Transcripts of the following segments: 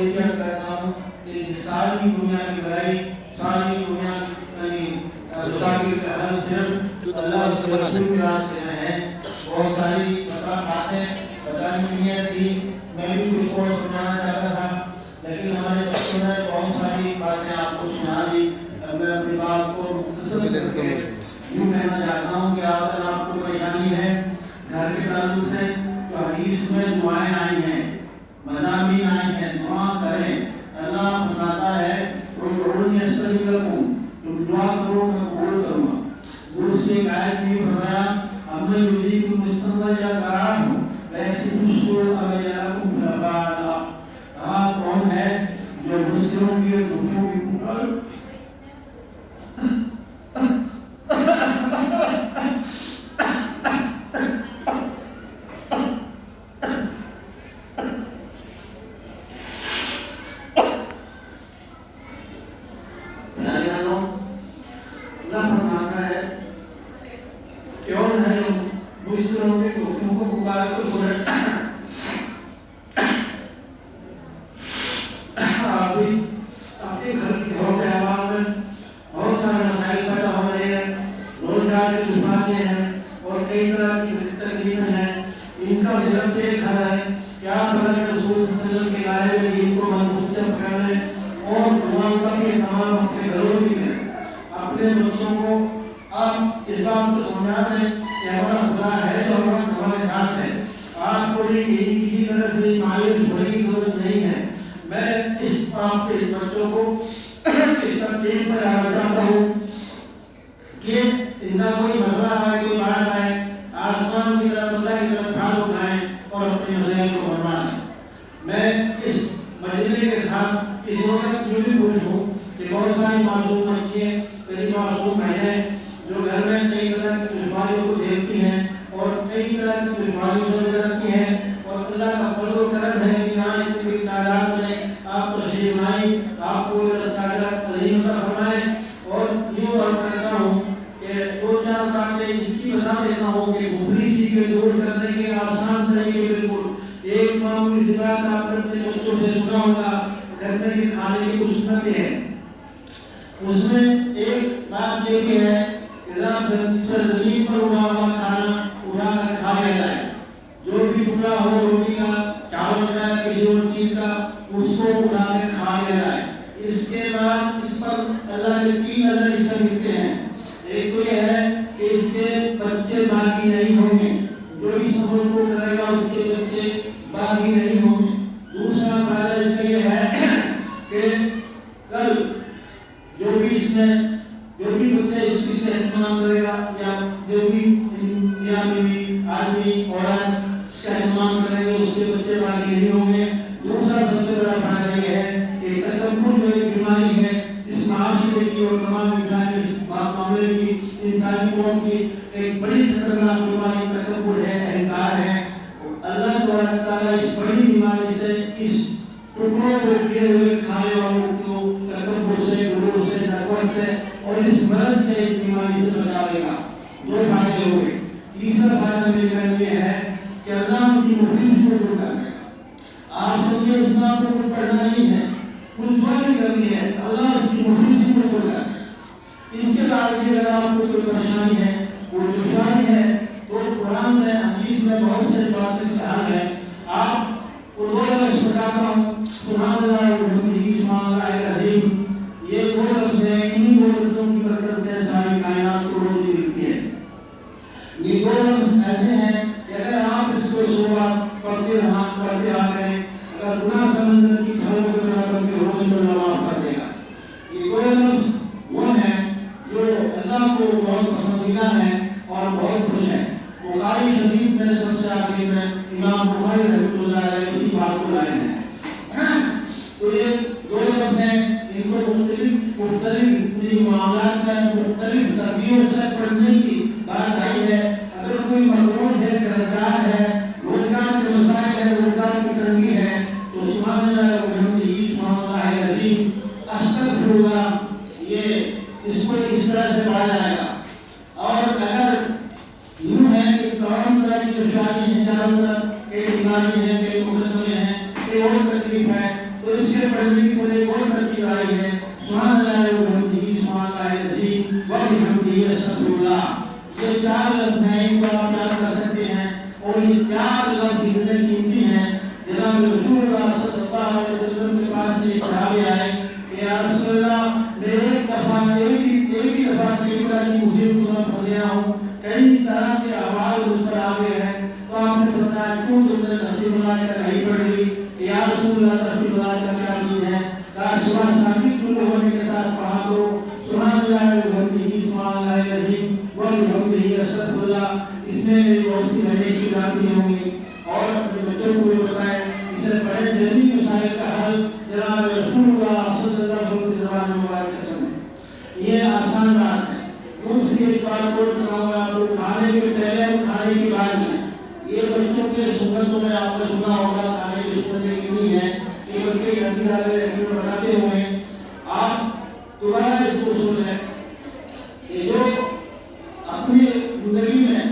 وصیت کرتا ہوں کہ ساری دنیا کی بھلائی، ساری دنیا کی مشاکل کا حل صرف اللہ کے رسول کی راہ سے ہے۔ بہت ساری باتیں بتانے کی نیت تھی، میں بھی کچھ اور سنانا چاہتا تھا، لیکن ہمارے بچوں نے بہت ساری باتیں آپ کو سنا دی۔ میں اپنی بات کو مختصر کر کے یوں کہنا چاہتا ہوں کہ آپ کو پریشانی ہے گھر کے تعلق سے، تو حدیث میں دعائیں آئی ہیں، مضامین آئی ہیں، دعا کریں۔ اللہ فرماتا ہے ادعونی استجب لکم، تم دعا کرو میں قبول کروں گا۔ دوسری ایک آیت میں فرمایا امن یجیب المضطر اذا دعاہ ویسم السوء ویجعلکم خلفاء الارض۔ آپ کون ہے جو مسلموں کی دکھوں کی پکار اور تکلیف ہے تو اس کے یہ 4 لفظ اتنے قیمتی ہیں. جناب رسول اللہ صلی اللہ علیہ وسلم کے پاس ایک صحابی آئے کہ یا رسول اللہ میں ایک ہی دفعہ کئی بار مجھے تمہیں پھنسیا ہوں, کئی طرح کے احوال مجھ پر آ گئے ہیں, تو آپ نے بتایا کیوں تم نے تسبیح ملائکہ نہیں پڑھ لی؟ یا رسول اللہ تسبیح ملائکہ کیا چیز ہے؟ کہا صبح شادی شروع ہونے کے ساتھ پڑھا دو سبحان اللہ وبحمدہ سبحان اللہ العظیم وبحمدہ استغفر اللہ. اس میں میری روشنی ہمیشہ جاتی ہوں گی. اور اپنے بچوں کو بھی بتائیں اسے بڑے جلدی مسائل کا حل جناب رسول اللہ صلی اللہ علیہ وسلم کی زبان مبارک سے سنیں. یہ آسان بات ہے. دوسری ایک بات اور بتاؤں گا آپ کو, کھانے کے پہلے کھانے کی بات ہے. یہ بچوں کے سنتوں میں آپ نے سنا ہوگا کھانے کی سنتیں کتنی ہیں, یہ بچے گھنٹی والے بتاتے ہوئے آپ دوبارہ اس کو سن لیں کہ جو اپنی زندگی میں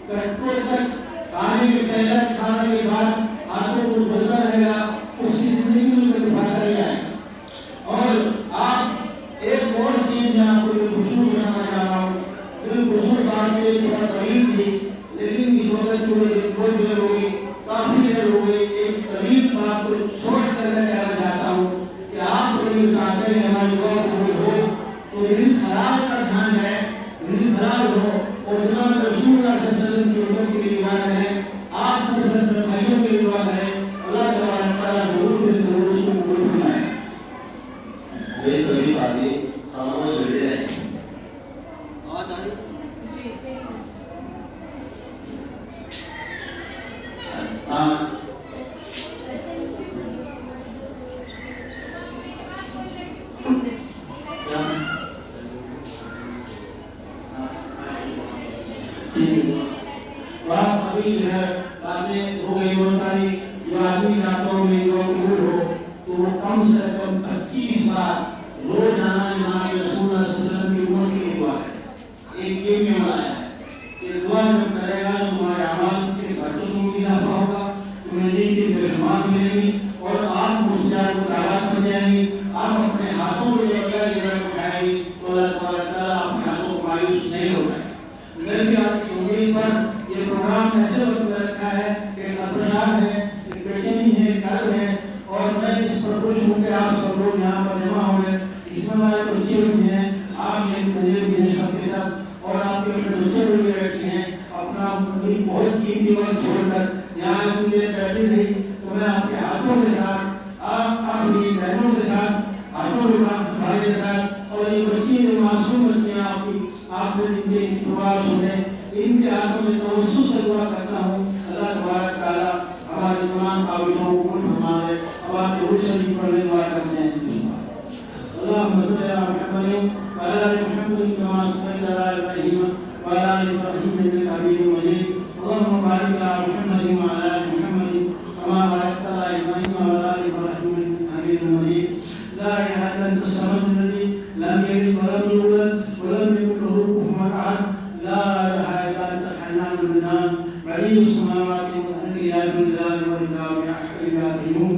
گھنٹوں تک کھانے کے پہلے کھانے کے بعد ہاتھوں کو دھوتا رہے گا اس کی زندگی میں دفاع کر جائے. اور آپ ایک اور چیز میں آپ کو خوشبو بتانا چاہ رہا ہوں. خوشبو بات میں تھوڑا طویل تھی لیکن اس وقت بہت دیر ہو گئی, کافی دیر ہو گئی. ایک طویل بات کو چھوڑ کر میں کہنا چاہتا ہوں کہ آپ کبھی چاہتے ہیں ہماری دعا قبول ہو تو دل خراب کا دھیان ہے, دل خراب ہو اور جناب رسول اللہ صلی اللہ علیہ وسلم کی امت کے لیے دعا کریں, آپ مسلمان بھائیوں کے لیے دعا کریں. اللہ تبارک تعالیٰ ضرور اس کو قبول فرمائے. یہ سبھی باتیں خاموش بیٹھے رہیں. ابھی جو ہے باتیں ہو گئی بہت ساری. جو آدمی چاہتا ہوں میری دعا قبول ہو تو وہ کم سے کم 25 بار روزانہ امام رسول اللہ صلی اللہ علیہ وسلم کی امت کے لیے دعا کرے. ایک یہ میں بنایا ہے کہ دعا جب کرے گا تمہارے اعمال کے گھٹوں میں بھی اضافہ ہوگا, تمہیں نیکی بے شمار ملے گی اور آپ مشکلات کو طاقت بن جائیں گی. آپ اپنے ہاتھوں کو جو اللہ اٹھائیں گی تو اللہ تبارک تعالیٰ آپ کے ہاتھوں کو مایوس نہیں ہوگا. میں بھی آپ کی امید پر یہ پروگرام ایسے وقت میں رکھا ہے کہ خبردار ہے, کہ بےچینی ہے, کرب ہے, اور میں اس پر خوش ہوں کہ آپ سب لوگ یہاں پر جمع ہوئے. اس میں ہمارے بچے بھی ہیں, آپ کے بچے بھی ہیں سب کے سب, اور آپ کے اپنے بچے بھی بیٹھے ہیں. اپنا بہت قیمتی وقت چھوڑ کر یہاں مجھے بیٹھی رہی تو میں آپ کے ہاتھوں کے ساتھ, آپ اپنی بہنوں کے ساتھ, ہاتھوں کے بھائی کے ساتھ, اور یہ بچی جو معصوم بچیاں آپ کے ان کے پروگرام سنیں, ان کے ہاتھوں میں توسط سے دعا کرتا ہوں. اللہ تبارک تعالیٰ ہمارے تمام کاوشوں کو قبول فرمائے. اب آپ کے حسن پڑھنے دعا کرتے ہیں. اللهم صل على محمد وعلى ال محمد كما صليت على ابراهيم وعلى ال ابراهيم انك حميد مجيد. اللهم بارك على محمد وعلى ال محمد كما باركت على ابراهيم وعلى ال ابراهيم انك حميد مجيد. لا اله الا انت الصمد الذي لم يلد ولم يولد ولم يكن له كفوا احد. لا اله الا انت الحنان المنان بديع السماوات والارض يا ذا الجلال والاكرام يا حي يا قيوم.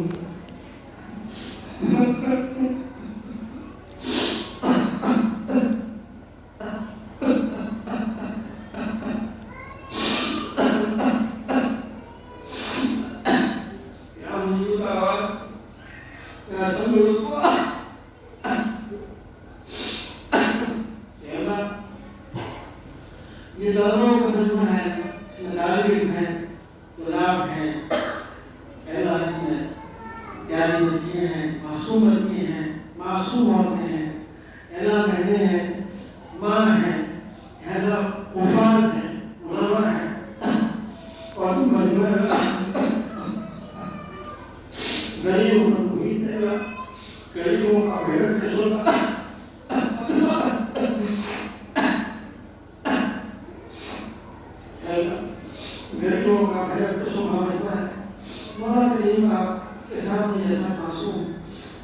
یہ دونوں کا مجموعہ ہے, مطالب ہیں, طلاب ہیں, اعلاج ہیں, پیاری بچیاں ہیں, معصوم بچے ہیں, معصوم عورتیں ہیں, اعلاں بہنیں ہیں, ماں ہیں, اعلاں وفاد ہیں, منور ہیں, اور مجموعہ غریبوں کو محیط دے گا, غریبوں کا بھیڑ کے ہوگا. غریبوں کا بھیڑ قسم ہمارا ہے. مولا کریم آپ کے سامنے ایسا معصوم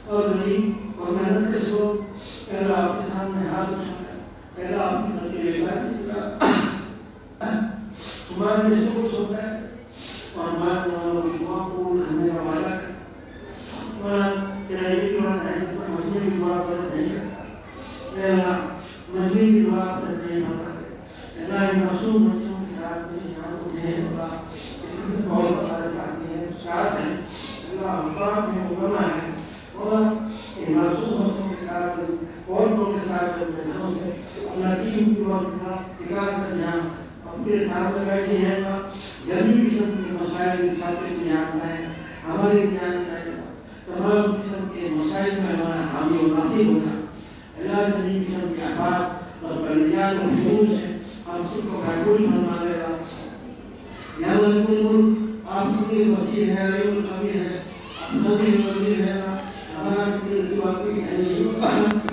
اور غریب اور محنت کے سو پہلے آپ کے سامنے ہاتھ اٹھا کر پہلے آپ کی خطے لے کر تمہارے سے کچھ ہوتا ہے اور ہمارے مولا کی دعا کو کرنے کا وعدہ کر. مولا تیرا یہ دعا ہے تو مجھے بھی دعا کر نہیں کرتا. اے اللہ مجھے بھی دعا کر نہیں ہوتا. اللہ معصوم بچوں کے ساتھ میں یہاں اٹھے ہوگا. اللہ افراد ہیں علماء ہیں اور معصوم کے ساتھ عورتوں کے ساتھ بہنوں سے اللہ دین کی وقت ٹکا کر جہاں اپنے ساتھ بیٹھے ہیں جدید قسم کے مسائل ثابت میں آتا ہے ہمارے جان تمام قسم کے مسائل میں ہمارا حامی و ناصر ہونا اللہ جدید قسم کے افراد اور بلدیات و فروض سے ہم سب کو قبول فرما لے گا یا ملک آپ سب کے وسیع ہے رحیم الخبیر ہے اپنا وزیر ہے ہمارا دل کی واقعی ہے